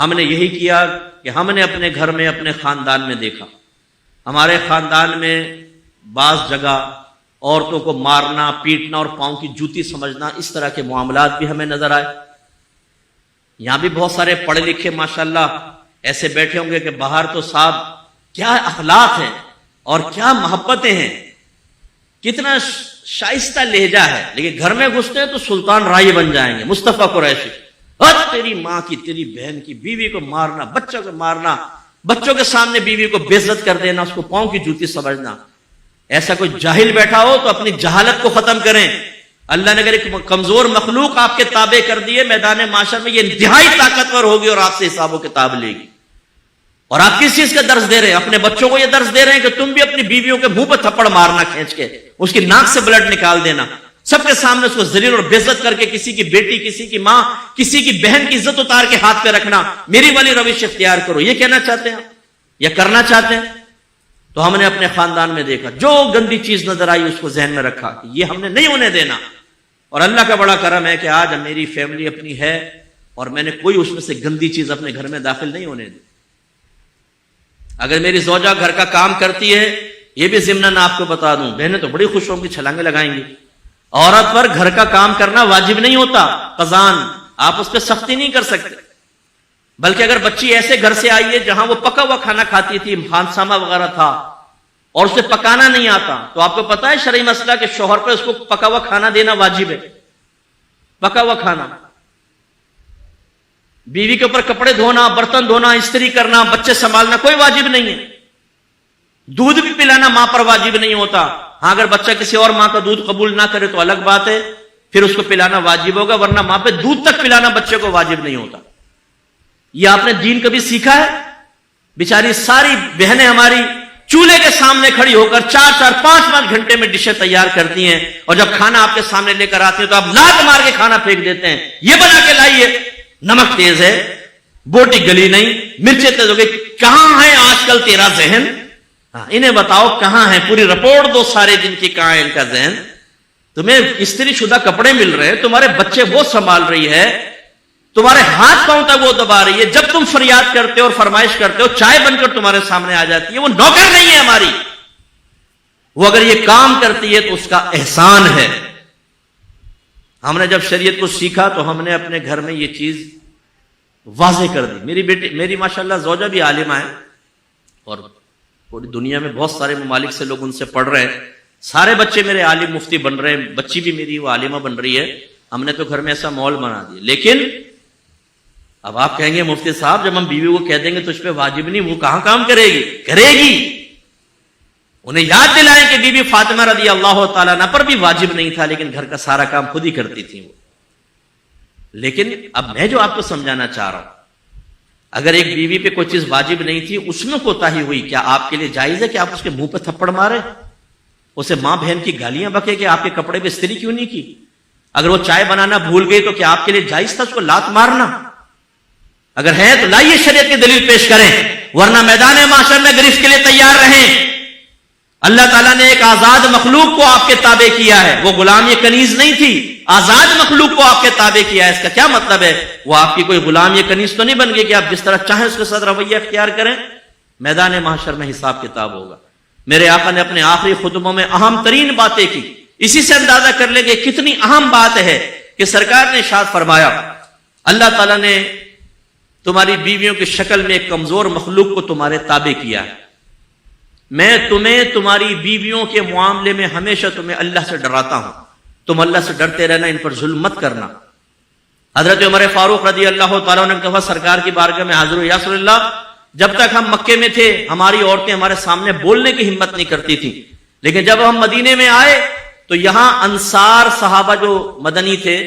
ہم نے یہی کیا کہ ہم نے اپنے گھر میں اپنے خاندان میں دیکھا، ہمارے خاندان میں بعض جگہ عورتوں کو مارنا، پیٹنا اور پاؤں کی جوتی سمجھنا، اس طرح کے معاملات بھی ہمیں نظر آئے۔ یہاں بھی بہت سارے پڑھے لکھے ماشاءاللہ ایسے بیٹھے ہوں گے کہ باہر تو صاحب کیا اخلاق ہے اور کیا محبتیں ہیں، کتنا شائستہ لہجہ ہے، لیکن گھر میں گھستے ہیں تو سلطان رائی بن جائیں گے، مصطفیٰ قریشی۔ اور تیری ماں کی، تیری بہن کی، بیوی کو مارنا، بچوں کو مارنا، بچوں کے سامنے بیوی کو بے عزت کر دینا، اس کو پاؤں کی جوتی سمجھنا۔ ایسا کوئی جاہل بیٹھا ہو تو اپنی جہالت کو ختم کریں۔ اللہ نے اگر ایک کمزور مخلوق آپ کے تابع کر دیے، میدان معاشر میں یہ انتہائی طاقتور ہوگی اور آپ سے حساب و کتاب لے گی۔ اور آپ کس چیز کا درس دے رہے ہیں؟ اپنے بچوں کو یہ درس دے رہے ہیں کہ تم بھی اپنی بیویوں کے منہ پہ تھپڑ مارنا، کھینچ کے اس کی ناک سے بلڈ نکال دینا، سب کے سامنے اس کو ذلیل اور بے عزت کر کے کسی کی بیٹی، کسی کی ماں، کسی کی بہن کی عزت اتار کے ہاتھ پہ رکھنا، میری والی روش اختیار کرو، یہ کہنا چاہتے ہیں یا کرنا چاہتے ہیں؟ تو ہم نے اپنے خاندان میں دیکھا، جو گندی چیز نظر آئی اس کو ذہن میں رکھا کہ یہ ہم نے نہیں ہونے دینا۔ اور اللہ کا بڑا کرم ہے کہ آج میری فیملی اپنی ہے اور میں نے کوئی اس میں سے گندی چیز اپنے گھر میں داخل نہیں ہونے دی۔ اگر میری زوجہ گھر کا کام کرتی ہے، یہ بھی ضمناً آپ کو بتا دوں، بہنیں تو بڑی خوش ہوں گی، چھلانگیں لگائیں گی، عورت پر گھر کا کام کرنا واجب نہیں ہوتا، قضان، آپ اس پہ سختی نہیں کر سکتے۔ بلکہ اگر بچی ایسے گھر سے آئی ہے جہاں وہ پکا ہوا کھانا کھاتی تھی، خانسامہ وغیرہ تھا، اور اسے پکانا نہیں آتا، تو آپ کو پتا ہے شرعی مسئلہ کہ شوہر پہ اس کو پکا ہوا کھانا دینا واجب ہے۔ پکا ہوا کھانا، بیوی کے اوپر کپڑے دھونا، برتن دھونا، استری کرنا، بچے سنبھالنا کوئی واجب نہیں ہے۔ دودھ بھی پلانا ماں پر واجب نہیں ہوتا۔ ہاں اگر بچہ کسی اور ماں کا دودھ قبول نہ کرے تو الگ بات ہے، پھر اس کو پلانا واجب ہوگا، ورنہ ماں پہ دودھ تک پلانا بچے کو واجب نہیں ہوتا۔ یہ آپ نے دین کبھی سیکھا ہے؟ بیچاری ساری بہنیں ہماری چولہے کے سامنے کھڑی ہو کر 4-4 5-5 گھنٹے میں ڈشیں تیار کرتی ہیں، اور جب کھانا آپ کے سامنے لے کر آتے ہیں تو آپ لات مار کے کھانا پھینک دیتے ہیں، یہ بنا کے لائیے، نمک تیز ہے، بوٹی گلی نہیں، مرچیں تیز ہو گئی، کہاں ہے آج کل تیرا ذہن؟ انہیں بتاؤ کہاں ہے، پوری رپورٹ دو سارے دن کی، کہاں ہے ان کا ذہن؟ تمہیں استری شدہ کپڑے مل رہے ہیں، تمہارے بچے وہ سنبھال رہی ہے، تمہارے ہاتھ پاؤں تک وہ دبا رہی ہے، جب تم فریاد کرتے ہو اور فرمائش کرتے ہو چائے بن کر تمہارے سامنے آ جاتی ہے، وہ نوکر نہیں ہے ہماری، وہ اگر یہ کام کرتی ہے تو اس کا احسان ہے۔ ہم نے جب شریعت کو سیکھا تو ہم نے اپنے گھر میں یہ چیز واضح کر دی۔ میری بیٹی، میری ماشاءاللہ زوجہ بھی عالمہ ہے، اور پوری دنیا میں بہت سارے ممالک سے لوگ ان سے پڑھ رہے ہیں، سارے بچے میرے عالم مفتی بن رہے ہیں، بچی بھی میری وہ عالمہ بن رہی ہے۔ ہم نے تو گھر میں ایسا ماحول بنا دیا، لیکن اب آپ کہیں گے مفتی صاحب جب ہم بیوی کو کہہ دیں گے تو اس پہ واجب نہیں، وہ کہاں کام کرے گی؟ کرے گی۔ انہیں یاد دلائیں کہ بی بی فاطمہ رضی اللہ تعالیٰ عنہ پر بھی واجب نہیں تھا، لیکن گھر کا سارا کام خود ہی کرتی تھی وہ۔ لیکن اب میں جو آپ کو سمجھانا چاہ رہا ہوں، اگر ایک بیوی پہ کوئی چیز واجب نہیں تھی، اس میں کوتاہی ہوئی، کیا آپ کے لیے جائز ہے کہ آپ اس کے منہ پہ تھپڑ مارے، اسے ماں بہن کی گالیاں بکے کہ آپ کے کپڑے پہ استری کیوں نہیں کی؟ اگر وہ چائے بنانا بھول گئی تو کیا آپ کے لیے جائز تھا اس کو لات مارنا؟ اگر ہے تو لائیے شریعت کی دلیل پیش کریں، ورنہ میدان معاشر میں گرفت کے لیے تیار رہیں۔ اللہ تعالیٰ نے ایک آزاد مخلوق کو آپ کے تابع کیا ہے، وہ غلام یہ کنیز نہیں تھی، آزاد مخلوق کو آپ کے تابع کیا ہے۔ اس کا کیا مطلب ہے؟ وہ آپ کی کوئی غلام یہ کنیز تو نہیں بن گئی کہ آپ جس طرح چاہیں اس کے ساتھ رویہ اختیار کریں۔ میدان محشر میں حساب کتاب ہوگا۔ میرے آقا نے اپنے آخری خطبوں میں اہم ترین باتیں کی، اسی سے اندازہ کر لیں کہ کتنی اہم بات ہے کہ سرکار نے ارشاد فرمایا، اللہ تعالیٰ نے تمہاری بیویوں کی شکل میں ایک کمزور مخلوق کو تمہارے تابع کیا ہے، میں تمہیں تمہاری بیویوں کے معاملے میں ہمیشہ تمہیں اللہ سے ڈراتا ہوں، تم اللہ سے ڈرتے رہنا، ان پر ظلم مت کرنا۔ حضرت عمر فاروق رضی اللہ تعالیٰ نے کہا سرکار کی بارگاہ میں حاضر ہو، یا رسول اللہ جب تک ہم مکے میں تھے ہماری عورتیں ہمارے سامنے بولنے کی ہمت نہیں کرتی تھی، لیکن جب ہم مدینے میں آئے تو یہاں انصار صحابہ جو مدنی تھے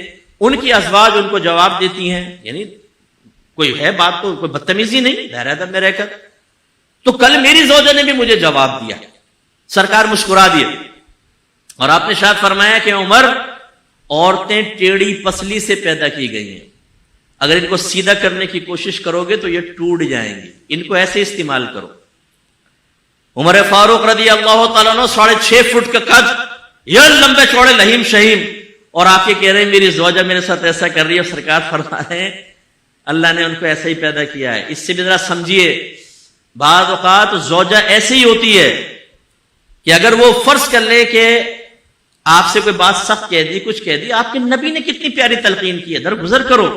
ان کی ازواج ان کو جواب دیتی ہیں، یعنی کوئی ہے بات تو کوئی بدتمیزی نہیں، بہر ادب میں رہ کر۔ تو کل میری زوجہ نے بھی مجھے جواب دیا، سرکار مسکرا دیے، اور آپ نے شاید فرمایا کہ عمر عورتیں ٹیڑھی پسلی سے پیدا کی گئی ہیں، اگر ان کو سیدھا کرنے کی کوشش کرو گے تو یہ ٹوٹ جائیں گی، ان کو ایسے استعمال کرو۔ عمر فاروق رضی اللہ تعالیٰ عنہ 6.5 فٹ کا قد، یہ لمبے چوڑے لہیم شہیم، اور آپ یہ کہہ رہے ہیں میری زوجہ میرے ساتھ ایسا کر رہی ہے۔ سرکار فرما رہے ہیں اللہ نے ان کو ایسا ہی پیدا کیا ہے. اس سے بھی ذرا سمجھیے, بعض اوقات زوجہ ایسی ہی ہوتی ہے کہ اگر وہ فرض کر لے کہ آپ سے کوئی بات سخت کہہ دی, کچھ کہہ دی, آپ کے نبی نے کتنی پیاری تلقین کی ہے, درگزر کرو.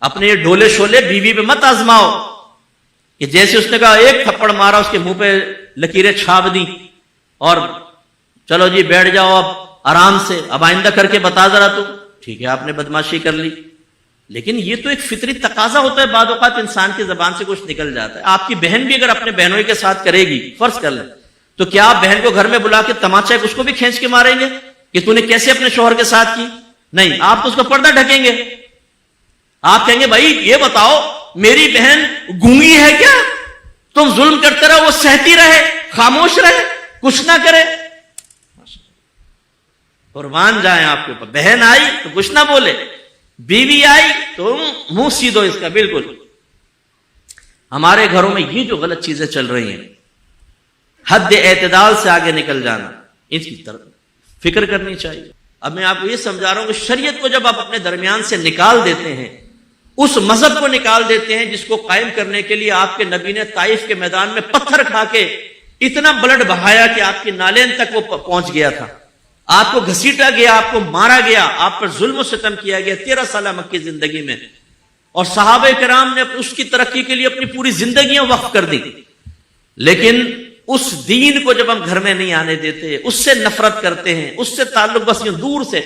اپنے یہ ڈولے شولے بیوی پہ مت آزماؤ کہ جیسے اس نے کہا ایک تھپڑ مارا, اس کے منہ پہ لکیریں چھاپ دی اور چلو جی بیٹھ جاؤ اب آرام سے, اب آئندہ کر کے بتا ذرا تو. ٹھیک ہے آپ نے بدماشی کر لی, لیکن یہ تو ایک فطری تقاضا ہوتا ہے, بعض اوقات انسان کی زبان سے کچھ نکل جاتا ہے. آپ کی بہن بھی اگر اپنے بہنوں کے ساتھ کرے گی, فرض کر لیں, تو کیا آپ بہن کو گھر میں بلا کے تماچا اس کو بھی کھینچ کے ماریں گے کہ تو نے کیسے اپنے شوہر کے ساتھ کی؟ نہیں, آپ تو اس کا پردہ ڈھکیں گے. آپ کہیں گے بھائی یہ بتاؤ میری بہن گونگی ہے کیا, تم ظلم کرتے رہو وہ سہتی رہے, خاموش رہے, کچھ نہ کرے؟ قربان جائیں آپ کے اوپر. بہن آئی تو کچھ نہ بولے, بیوی آئی تو منہ سیدھو اس کا. بالکل ہمارے گھروں میں یہ جو غلط چیزیں چل رہی ہیں, حد اعتدال سے آگے نکل جانا, اس کی طرف فکر کرنی چاہیے. اب میں آپ کو یہ سمجھا رہا ہوں کہ شریعت کو جب آپ اپنے درمیان سے نکال دیتے ہیں, اس مذہب کو نکال دیتے ہیں جس کو قائم کرنے کے لیے آپ کے نبی نے طائف کے میدان میں پتھر کھا کے اتنا بلڈ بہایا کہ آپ کی نالین تک وہ پہنچ گیا تھا, آپ کو گھسیٹا گیا, آپ کو مارا گیا, آپ پر ظلم و ستم کیا گیا 13 سالہ مکی زندگی میں, اور صحابہ کرام نے اس کی ترقی کے لیے اپنی پوری زندگیاں وقف کر دی. لیکن اس دین کو جب ہم گھر میں نہیں آنے دیتے, اس سے نفرت کرتے ہیں, اس سے تعلق بس یوں دور سے,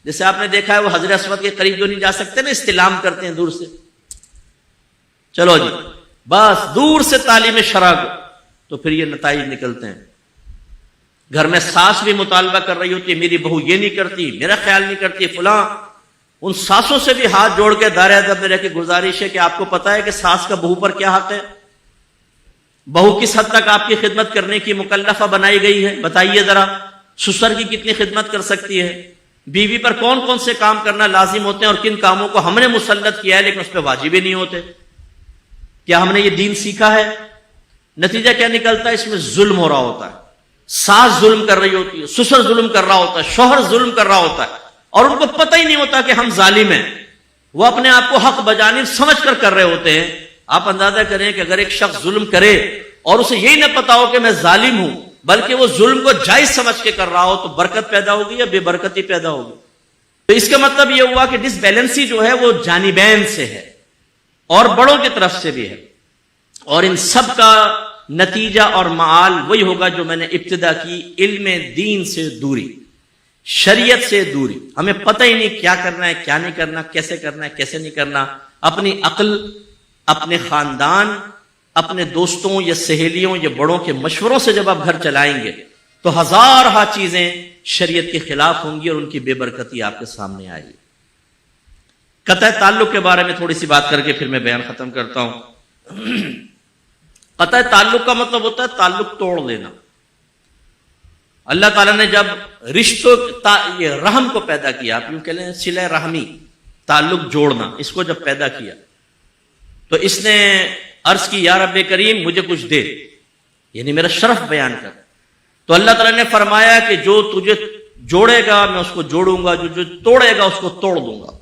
جیسے آپ نے دیکھا ہے وہ حضرت اسود کے قریب جو نہیں جا سکتے نا, استلام کرتے ہیں دور سے, چلو جی بس دور سے تعلیم شرع کو, تو پھر یہ نتائج نکلتے ہیں. گھر میں ساس بھی مطالبہ کر رہی ہوتی ہے, میری بہو یہ نہیں کرتی, میرا خیال نہیں کرتی, فلاں. ان ساسوں سے بھی ہاتھ جوڑ کے دائرہ ادب میں رہ کے گزارش ہے کہ آپ کو پتا ہے کہ ساس کا بہو پر کیا حق ہے, بہو کس حد تک آپ کی خدمت کرنے کی مکلفہ بنائی گئی ہے, بتائیے ذرا. سسر کی کتنی خدمت کر سکتی ہے, بیوی پر کون کون سے کام کرنا لازم ہوتے ہیں, اور کن کاموں کو ہم نے مسلط کیا ہے لیکن اس پہ واجب ہی نہیں ہوتے. کیا ہم نے یہ دین سیکھا ہے؟ نتیجہ کیا نکلتا ہے؟ اس میں ظلم ہو رہا ہوتا ہے, ساس ظلم کر رہی ہوتی ہے, سسر ظلم کر رہا ہوتا ہے, شوہر ظلم کر رہا ہوتا ہے, اور ان کو پتہ ہی نہیں ہوتا کہ ہم ظالم ہیں. وہ اپنے آپ کو حق بجانب سمجھ کر رہے ہوتے ہیں. آپ اندازہ کریں کہ اگر ایک شخص ظلم کرے اور اسے یہی نہ پتا ہو کہ میں ظالم ہوں, بلکہ وہ ظلم کو جائز سمجھ کے کر رہا ہو, تو برکت پیدا ہوگی یا بے برکتی پیدا ہوگی؟ تو اس کا مطلب یہ ہوا کہ ڈس بیلنسی جو ہے وہ جانبین سے ہے اور بڑوں کی طرف سے بھی ہے, اور ان سب کا نتیجہ اور معال وہی ہوگا جو میں نے ابتدا کی, علم دین سے دوری, شریعت سے دوری. ہمیں پتہ ہی نہیں کیا کرنا ہے, کیا نہیں کرنا, کیسے کرنا ہے, کیسے نہیں کرنا. اپنی عقل, اپنے خاندان, اپنے دوستوں یا سہیلیوں یا بڑوں کے مشوروں سے جب آپ گھر چلائیں گے تو ہزارہ چیزیں شریعت کے خلاف ہوں گی اور ان کی بے برکتی آپ کے سامنے آئے گی. قطع تعلق کے بارے میں تھوڑی سی بات کر کے پھر میں بیان ختم کرتا ہوں. قطع تعلق کا مطلب ہوتا ہے تعلق توڑ دینا. اللہ تعالیٰ نے جب رشتوں یہ رحم کو پیدا کیا, آپ یوں کہہ لیں صلہ رحمی, تعلق جوڑنا, اس کو جب پیدا کیا تو اس نے عرض کی یا رب کریم مجھے کچھ دے, یعنی میرا شرف بیان کر. تو اللہ تعالیٰ نے فرمایا کہ جو تجھے جوڑے گا میں اس کو جوڑوں گا, جو توڑے گا اس کو توڑ دوں گا.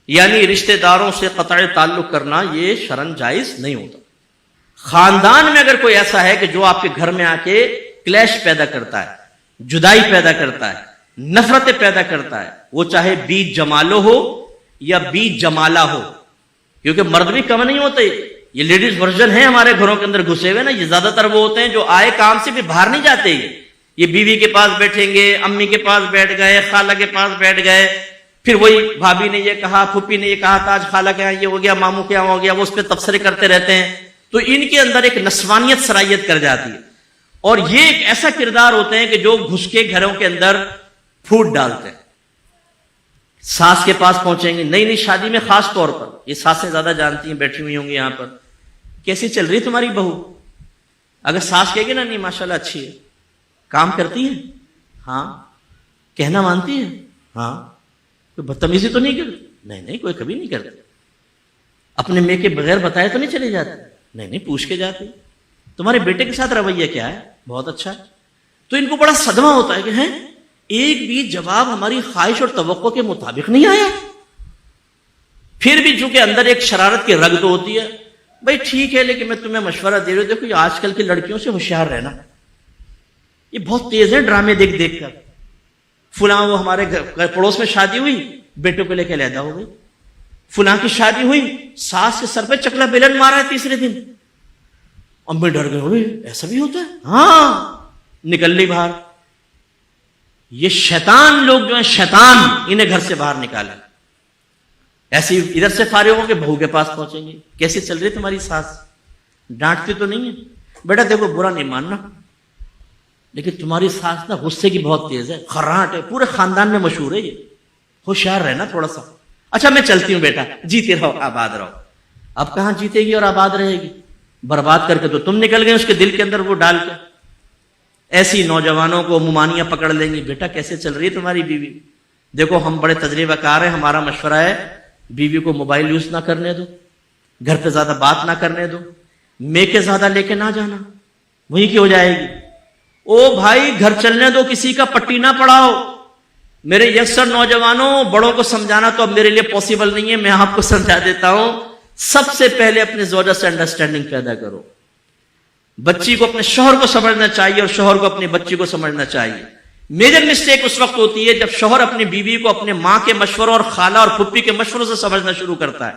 یعنی رشتہ داروں سے قطع تعلق کرنا یہ شرعاً جائز نہیں ہوتا. خاندان میں اگر کوئی ایسا ہے کہ جو آپ کے گھر میں آ کے کلیش پیدا کرتا ہے, جدائی پیدا کرتا ہے, نفرتیں پیدا کرتا ہے, وہ چاہے بیچ جمالو ہو یا بیچ جمالہ ہو, کیونکہ مرد بھی کم نہیں ہوتے, یہ لیڈیز ورژن ہے ہمارے گھروں کے اندر گھسے ہوئے نا, یہ زیادہ تر وہ ہوتے ہیں جو آئے کام سے بھی باہر نہیں جاتے. یہ بیوی کے پاس بیٹھیں گے, امی کے پاس بیٹھ گئے, خالہ کے پاس بیٹھ گئے, پھر وہی بھابھی نے یہ کہا, پھوپھی نے یہ کہا تھا, آج خالہ کے یہاں یہ ہو گیا, ماموں کے یہاں ہو گیا, وہ اس پہ تبصرے کرتے رہتے ہیں. تو ان کے اندر ایک نسوانیت سرائیت کر جاتی ہے, اور یہ ایک ایسا کردار ہوتے ہیں کہ جو گھس کے گھروں کے اندر پھوٹ ڈالتے ہیں. ساس کے پاس پہنچیں گے, نئی نئی شادی میں خاص طور پر, یہ ساسیں زیادہ جانتی ہیں, بیٹھی ہوئی ہوں گی یہاں پر, کیسی چل رہی تمہاری بہو؟ اگر ساس کہے گی نا نہیں ماشاءاللہ اچھی ہے, کام کرتی ہے, ہاں, کہنا مانتی ہے, ہاں, کوئی بدتمیزی تو نہیں کرتی؟ نہیں, کوئی کبھی نہیں کرتی. اپنے میے کے بغیر بتائے تو نہیں چلے جاتے؟ نہیں, پوچھ کے جاتے. تمہارے بیٹے کے ساتھ رویہ کیا ہے؟ بہت اچھا ہے. تو ان کو بڑا صدمہ ہوتا ہے کہ ہیں ایک بھی جواب ہماری خواہش اور توقع کے مطابق نہیں آیا. پھر بھی چونکہ اندر ایک شرارت کی رگ تو ہوتی ہے، بھائی ٹھیک ہے لیکن میں تمہیں مشورہ دے رہا ہوں، دیکھو یہ آج کل کی لڑکیوں سے ہوشیار رہنا، یہ بہت تیز ہے ڈرامے دیکھ دیکھ کر. فلاں وہ ہمارے پڑوس میں شادی ہوئی، بیٹوں کو لے کے علیحدہ ہو گئی. فلاں کی شادی ہوئی، ساس کے سر پہ چکلا بیلن مارا ہے تیسرے دن. امی ڈر گئے، ہوئے ایسا بھی ہوتا ہے؟ ہاں، نکل لی باہر. یہ شیطان لوگ جو ہیں، شیطان انہیں گھر سے باہر نکالا. ایسی ادھر سے فارغ ہو کے بہو کے پاس پہنچیں گے، کیسے چل رہی تمہاری ساس؟ ڈانٹتی تو نہیں ہے؟ بیٹا دیکھو برا نہیں ماننا، لیکن تمہاری ساس نا غصے کی بہت تیز ہے، خراٹ ہے، پورے خاندان میں مشہور ہے، یہ ہوشیار رہنا تھوڑا سا. اچھا میں چلتی ہوں بیٹا، جیتے رہو آباد رہو. اب کہاں جیتے گی اور آباد رہے گی؟ برباد کر کے تو تم نکل گئے اس کے دل کے اندر وہ ڈال کے. ایسی نوجوانوں کو ممانیاں پکڑ لیں گی، بیٹا کیسے چل رہی ہے تمہاری بیوی؟ دیکھو ہم بڑے تجربہ کار ہیں، ہمارا مشورہ ہے بیوی کو موبائل یوز نہ کرنے دو، گھر پہ زیادہ بات نہ کرنے دو، میکے زیادہ لے کے نہ جانا، وہی کی ہو جائے گی. او بھائی گھر چلنے دو، کسی کا پٹی نہ پڑاؤ. میرے یکسر نوجوانوں، بڑوں کو سمجھانا تو اب میرے لیے پاسبل نہیں ہے، میں آپ کو سمجھا دیتا ہوں. سب سے پہلے اپنے زوجہ سے انڈرسٹینڈنگ پیدا کرو. بچی کو اپنے شوہر کو سمجھنا چاہیے اور شوہر کو اپنی بچی کو سمجھنا چاہیے. میجر مسٹیک اس وقت ہوتی ہے جب شوہر اپنی بیوی کو اپنے ماں کے مشوروں اور خالہ اور پھپھی کے مشوروں سے سمجھنا شروع کرتا ہے،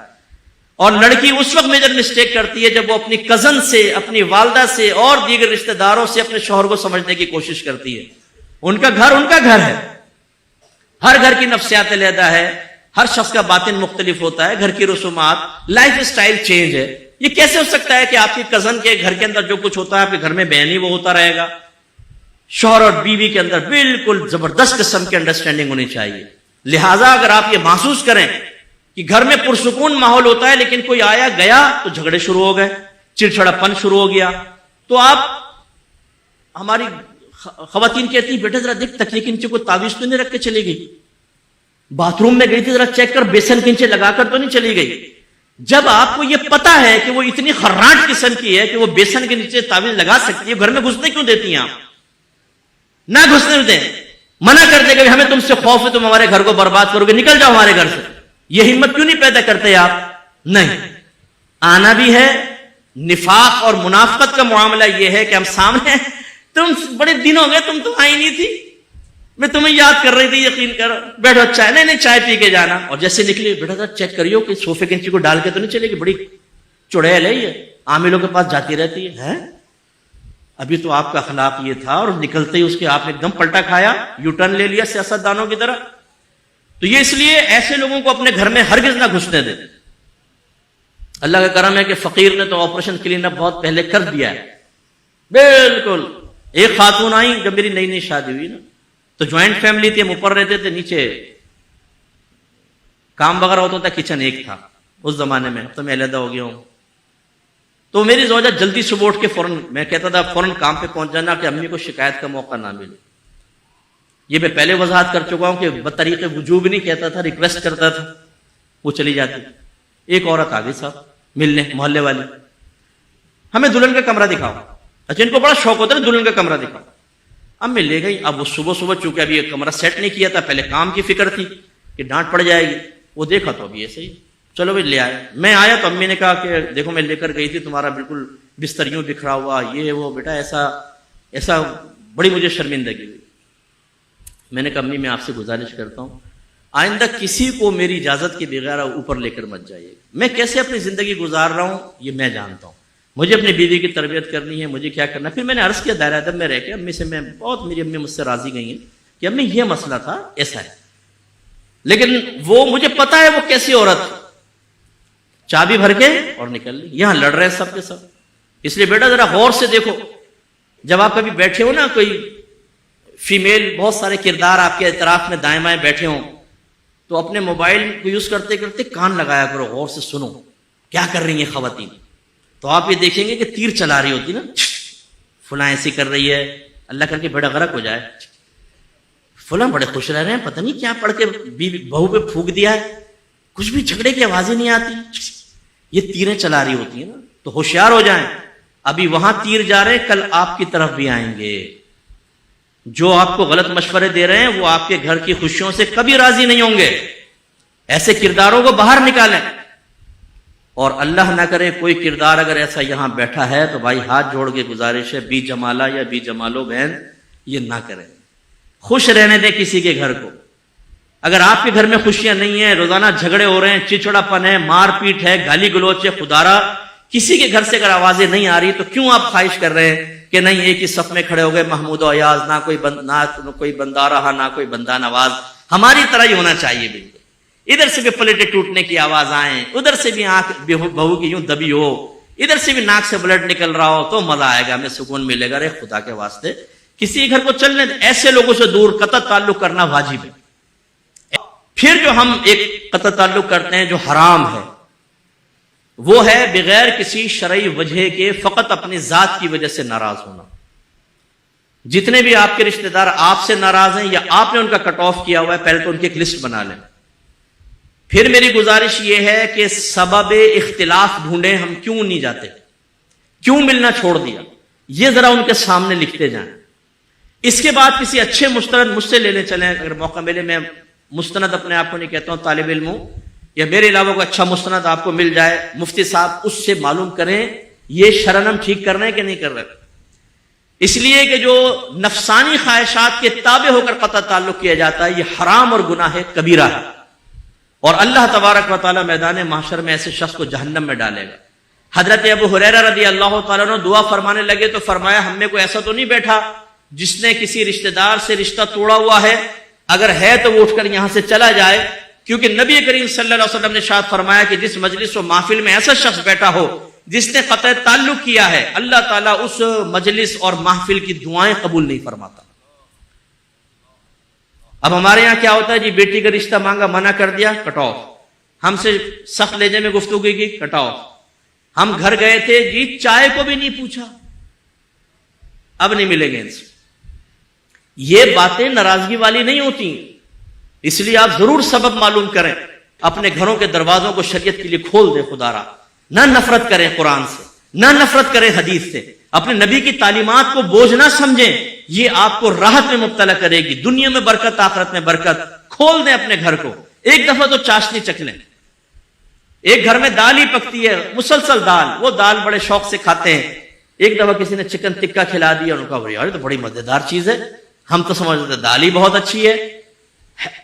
اور لڑکی اس وقت میجر مسٹیک کرتی ہے جب وہ اپنی کزن سے، اپنی والدہ سے اور دیگر رشتہ داروں سے اپنے شوہر کو سمجھنے کی کوشش کرتی ہے. ان کا گھر ہے، ہر گھر کی نفسیات علیحدہ ہے، ہر شخص کا باطن مختلف ہوتا ہے، گھر کی رسومات، لائف سٹائل چینج ہے. یہ کیسے ہو سکتا ہے کہ آپ کی کزن کے گھر کے اندر جو کچھ ہوتا ہے آپ کے گھر میں بہن ہی وہ ہوتا رہے گا؟ شوہر اور بیوی کے اندر بالکل زبردست قسم کی انڈرسٹینڈنگ ہونی چاہیے. لہٰذا اگر آپ یہ محسوس کریں کہ گھر میں پرسکون ماحول ہوتا ہے لیکن کوئی آیا گیا تو جھگڑے شروع ہو گئے، چڑچڑا پن شروع ہو گیا، تو آپ، ہماری خواتین کہتی ہیں بیٹا ذرا دیکھ تکیے کے نیچے کوئی تعویذ تو نہیں رکھ کے چلی گئی، باتھ روم میں گئی تھی ذرا چیک کر بیسن کے نیچے لگا کر تو نہیں چلی گئی. جب آپ کو یہ پتا ہے کہ وہ اتنی خراٹ قسم کی ہے کہ وہ بیسن کے نیچے تعویذ لگا سکتی ہے، گھر میں گھسنے کیوں دیتی ہیں آپ؟ نہ گھسنے دیں، منع کر دے گا ہمیں تم سے خوف ہے، تم ہمارے گھر کو برباد کرو گے، نکل جاؤ ہمارے گھر سے. یہ ہمت کیوں نہیں پیدا کرتے آپ؟ نہیں، آنا بھی ہے. نفاق اور منافقت کا معاملہ یہ ہے کہ ہم سامنے، تم بڑے دن ہو گئے تم تو آئی نہیں تھی، میں تمہیں یاد کر رہی تھی، یقین کرو، بیٹھو چائے، نہیں چائے پی کے جانا. اور جیسے نکلی بیٹا ذرا چیک کریو کہ صوفے کے نیچے کو ڈال کے تو نہیں چلے گی، بڑی چڑیل ہے یہ، عاملوں کے پاس جاتی رہتی ہے. ابھی تو آپ کا اخلاق یہ تھا اور نکلتے ہی اس کے آپ نے ایک دم پلٹا کھایا، یو ٹرن لے لیا سیاست دانوں کی طرح. تو یہ اس لیے ایسے لوگوں کو اپنے گھر میں ہرگز نہ گھسنے دیں. اللہ کا کرم ہے کہ فقیر نے تو آپریشن کلین اپ بہت پہلے کر دیا ہے بالکل. ایک خاتون آئی جب میری نئی نئی شادی ہوئی نا، تو جوائنٹ فیملی تھی، ہم اوپر رہتے تھے، نیچے کام وغیرہ ہوتا تھا، کچن ایک تھا اس زمانے میں، تو میں علیحدہ ہو گیا ہوں. تو میری زوجہ جلدی صبح اٹھ کے فوراً، میں کہتا تھا فوراً کام پہ پہنچ جانا کہ امی کو شکایت کا موقع نہ ملے. یہ میں پہلے وضاحت کر چکا ہوں کہ بطریق وجوب نہیں کہتا تھا، ریکویسٹ کرتا تھا، وہ چلی جاتی. ایک عورت آ گئی صاحب ملنے، محلے والی، ہمیں دلہن کا کمرہ دکھاؤ. اچھا ان کو بڑا شوق ہوتا ہے دلہن کا کمرہ دکھاؤ. اب میں لے گئی. اب وہ صبح صبح چونکہ ابھی یہ کمرہ سیٹ نہیں کیا تھا، پہلے کام کی فکر تھی کہ ڈانٹ پڑ جائے گی، وہ دیکھا تو ابھی ایسے ہی، چلو بھائی لے آئے. میں آیا تو امی نے کہا کہ دیکھو میں لے کر گئی تھی، تمہارا بالکل بستر یوں بکھرا ہوا، یہ وہ، بیٹا ایسا بڑی مجھے شرمندگی ہوئی. میں نے کہا امی میں آپ سے گزارش کرتا ہوں آئندہ کسی کو میری اجازت کے بغیر اوپر لے کر مت جائیے. میں کیسے اپنی زندگی گزار رہا ہوں یہ میں جانتا ہوں، مجھے اپنی بیوی کی تربیت کرنی ہے، مجھے کیا کرنا. پھر میں نے عرض کیا دائرہ ادب میں رہ کے امی سے، میں بہت، میری امی مجھ سے راضی گئی ہیں کہ امی یہ مسئلہ تھا، ایسا ہے. لیکن وہ مجھے پتا ہے وہ کیسی عورت، چابی بھر کے اور نکل لی. یہاں لڑ رہے ہیں سب کے سب. اس لیے بیٹا ذرا غور سے دیکھو، جب آپ کبھی بیٹھے ہو نا، کوئی فیمیل، بہت سارے کردار آپ کے اطراف میں دائیں بائیں بیٹھے ہوں، تو اپنے موبائل کو یوز کرتے کرتے کان لگایا کرو، غور سے سنو کیا کر رہی ہیں خواتین. تو آپ یہ دیکھیں گے کہ تیر چلا رہی ہوتی نا، فلاں ایسی کر رہی ہے، اللہ کر کے بیڑا غرق ہو جائے، فلاں بڑے خوش رہ رہے ہیں، پتہ نہیں کیا پڑھ کے بہو پہ پھونک دیا ہے، کچھ بھی جھگڑے کی آوازیں نہیں آتی، یہ تیریں چلا رہی ہوتی ہیں نا. تو ہوشیار ہو جائیں، ابھی وہاں تیر جا رہے ہیں، کل آپ کی طرف بھی آئیں گے. جو آپ کو غلط مشورے دے رہے ہیں وہ آپ کے گھر کی خوشیوں سے کبھی راضی نہیں ہوں گے. ایسے کرداروں کو باہر نکالیں. اور اللہ نہ کرے کوئی کردار اگر ایسا یہاں بیٹھا ہے تو بھائی ہاتھ جوڑ کے گزارش ہے، بی جمالا یا بی جمالو بہن یہ نہ کریں. خوش رہنے دیں کسی کے گھر کو. اگر آپ کے گھر میں خوشیاں نہیں ہیں، روزانہ جھگڑے ہو رہے ہیں، چچڑا پن ہے، مار پیٹ ہے، گالی گلوچ ہے، خدارا کسی کے گھر سے اگر آوازیں نہیں آ رہی تو کیوں آپ خواہش کر رہے ہیں کہ نہیں ایک ہی صف میں کھڑے ہو گئے محمود و ایاز، نہ کوئی بندہ رہا نہ کوئی بندہ نواز. ہماری طرح ہی ہونا چاہیے بالکل. ادھر سے بھی پلیٹیں ٹوٹنے کی آواز آئیں، ادھر سے بھی آنکھ بہو کی یوں دبی ہو، ادھر سے بھی ناک سے بلڈ نکل رہا ہو تو مزہ آئے گا، ہمیں سکون ملے گا. ارے خدا کے واسطے کسی گھر کو چلنے دیں. ایسے لوگوں سے دور قطع تعلق کرنا واجب ہے. پھر جو ہم ایک قطع تعلق کرتے ہیں جو حرام ہے وہ ہے بغیر کسی شرعی وجہ کے فقط اپنی ذات کی وجہ سے ناراض ہونا. جتنے بھی آپ کے رشتہ دار آپ سے ناراض ہیں یا آپ نے ان کا کٹ آف کیا ہوا ہے، پہلے تو ان کی ایک لسٹ بنا لیں. پھر میری گزارش یہ ہے کہ سبب اختلاف ڈھونڈیں، ہم کیوں نہیں جاتے، کیوں ملنا چھوڑ دیا، یہ ذرا ان کے سامنے لکھتے جائیں. اس کے بعد کسی اچھے مستند مجھ سے لینے چلیں. اگر موقع ملے میں مستند اپنے آپ کو نہیں کہتا ہوں، طالب علم ہوں، یا میرے علاوہ کوئی اچھا مستند آپ کو مل جائے مفتی صاحب، اس سے معلوم کریں یہ شرعاً ہم ٹھیک کر رہے ہیں کہ نہیں کر رہے. اس لیے کہ جو نفسانی خواہشات کے تابع ہو کر قطع تعلق کیا جاتا ہے یہ حرام اور گناہ کبیرہ ہے، اور اللہ تبارک و تعالی میدان محشر میں ایسے شخص کو جہنم میں ڈالے گا. حضرت ابو ہریرہ رضی اللہ تعالیٰ عنہ دعا فرمانے لگے تو فرمایا ہم میں کوئی ایسا تو نہیں بیٹھا جس نے کسی رشتہ دار سے رشتہ توڑا ہوا ہے، اگر ہے تو وہ اٹھ کر یہاں سے چلا جائے. کیونکہ نبی کریم صلی اللہ علیہ وسلم نے ارشاد فرمایا کہ جس مجلس و محفل میں ایسا شخص بیٹھا ہو جس نے قطع تعلق کیا ہے، اللہ تعالیٰ اس مجلس اور محفل کی دعائیں قبول نہیں فرماتا. اب ہمارے یہاں کیا ہوتا ہے جی، بیٹی کا رشتہ مانگا منع کر دیا، کٹ آف. ہم سے سخت لہجے میں گفتگو کی، کٹ آف. ہم گھر گئے تھے جی، چائے کو بھی نہیں پوچھا، اب نہیں ملیں گے ان سے. یہ باتیں ناراضگی والی نہیں ہوتی، اس لیے آپ ضرور سبب معلوم کریں. اپنے گھروں کے دروازوں کو شریعت کے لیے کھول دیں. خدا را نہ نفرت کریں قرآن سے، نہ نفرت کریں حدیث سے. اپنے نبی کی تعلیمات کو بوجھ نہ سمجھیں، یہ آپ کو راحت میں مبتلا کرے گی. دنیا میں برکت، آخرت میں برکت. کھول دیں اپنے گھر کو. ایک دفعہ تو چاشنی چکھ لیں. ایک گھر میں دال ہی پکتی ہے، مسلسل دال، وہ دال بڑے شوق سے کھاتے ہیں. ایک دفعہ کسی نے چکن ٹکا کھلا دیا، ان کا یار تو بڑی مزیدار چیز ہے، ہم تو سمجھتے ہیں دال ہی بہت اچھی ہے.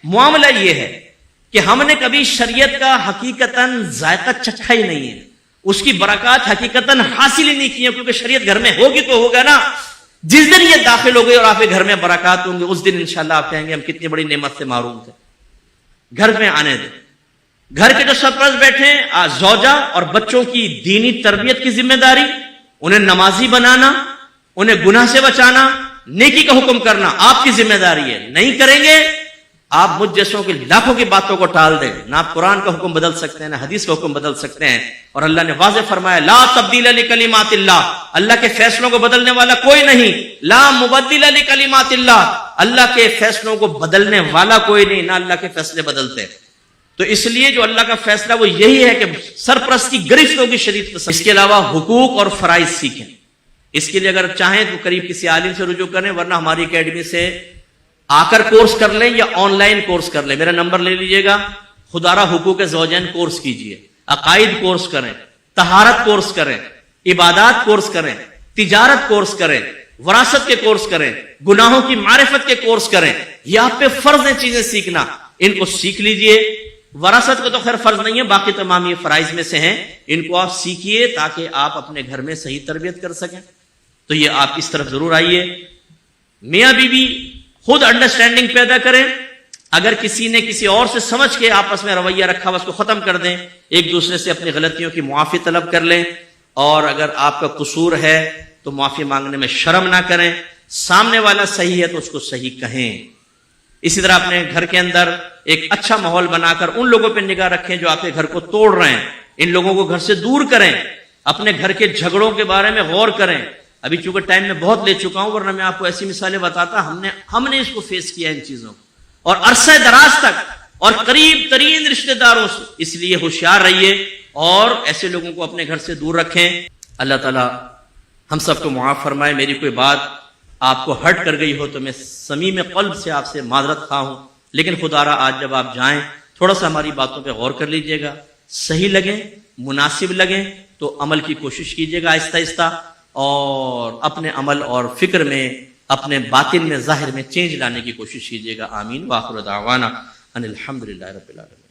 معاملہ یہ ہے کہ ہم نے کبھی شریعت کا حقیقتاً ذائقہ چکھا ہی نہیں ہے، اس کی برکات حقیقتاً حاصل ہی نہیں کی ہیں. کیونکہ شریعت گھر میں ہوگی تو ہوگا نا. جس دن یہ داخل ہو گئی اور آپ کے گھر میں برکات ہوں گے، اس دن انشاءاللہ آپ کہیں گے ہم کتنی بڑی نعمت سے محروم تھے. گھر میں آنے دیں. گھر کے جو سرپرست بیٹھے ہیں، زوجہ اور بچوں کی دینی تربیت کی ذمہ داری، انہیں نمازی بنانا، انہیں گناہ سے بچانا، نیکی کا حکم کرنا آپ کی ذمہ داری ہے. نہیں کریں گے آپ مجھ جیسوں کی لاکھوں کی باتوں کو ٹال دیں. نہ آپ قرآن کا حکم بدل سکتے ہیں، نہ حدیث کا حکم بدل سکتے ہیں. اور اللہ نے واضح فرمایا لا تبدیل لکلمات اللہ، اللہ کے فیصلوں کو بدلنے والا کوئی نہیں. لا مبدل لکلمات اللہ، اللہ کے فیصلوں کو بدلنے والا کوئی نہیں، نہ اللہ کے فیصلے بدلتے. تو اس لیے جو اللہ کا فیصلہ وہ یہی ہے کہ سرپرست کی گرفت ہوگی شریعت میں. اس کے علاوہ حقوق اور فرائض سیکھیں. اس کے لیے اگر چاہیں تو قریب کسی عالم سے رجوع کریں، ورنہ ہماری اکیڈمی سے آ کر کورس کر لیں یا آن لائن کورس کر لیں. میرا نمبر لے لیجئے گا. خدارہ حقوق زوجین کورس کیجئے، عقائد کورس کریں، طہارت کورس کریں، عبادات کورس کریں، تجارت کورس کریں، وراثت کے کورس کریں، گناہوں کی معرفت کے کورس کریں. یہ آپ پہ فرض ہیں چیزیں سیکھنا، ان کو سیکھ لیجئے. وراثت کو تو خیر فرض نہیں ہے، باقی تمام یہ فرائض میں سے ہیں. ان کو آپ سیکھیے تاکہ آپ اپنے گھر میں صحیح تربیت کر سکیں. تو یہ آپ اس طرف ضرور آئیے. میاں بیوی خود انڈرسٹینڈنگ پیدا کریں. اگر کسی نے کسی اور سے سمجھ کے آپس میں رویہ رکھا ہوا اس کو ختم کر دیں. ایک دوسرے سے اپنی غلطیوں کی معافی طلب کر لیں. اور اگر آپ کا قصور ہے تو معافی مانگنے میں شرم نہ کریں. سامنے والا صحیح ہے تو اس کو صحیح کہیں. اسی طرح اپنے گھر کے اندر ایک اچھا ماحول بنا کر ان لوگوں پہ نگاہ رکھیں جو آپ کے گھر کو توڑ رہے ہیں. ان لوگوں کو گھر سے دور کریں. اپنے گھر کے جھگڑوں کے بارے میں غور کریں. ابھی چونکہ ٹائم میں بہت لے چکا ہوں، ورنہ میں آپ کو ایسی مثالیں بتاتا. ہم نے اس کو فیس کیا ان چیزوں کو، اور عرصہ دراز تک، اور قریب ترین رشتہ داروں سے. اس لیے ہوشیار رہیے اور ایسے لوگوں کو اپنے گھر سے دور رکھیں. اللہ تعالی ہم سب کو معاف فرمائے. میری کوئی بات آپ کو ہرٹ کر گئی ہو تو میں صمیم قلب سے آپ سے معذرت خواہ ہوں. لیکن خدا را آج جب آپ جائیں تھوڑا سا ہماری باتوں پہ غور کر لیجئے گا، صحیح لگیں، مناسب لگیں تو عمل کی کوشش کیجئے گا آہستہ آہستہ، اور اپنے عمل اور فکر میں، اپنے باطن میں، ظاہر میں چینج لانے کی کوشش کیجئے گا۔ آمین۔ وآخر دعوانا ان الحمدللہ رب العالمین۔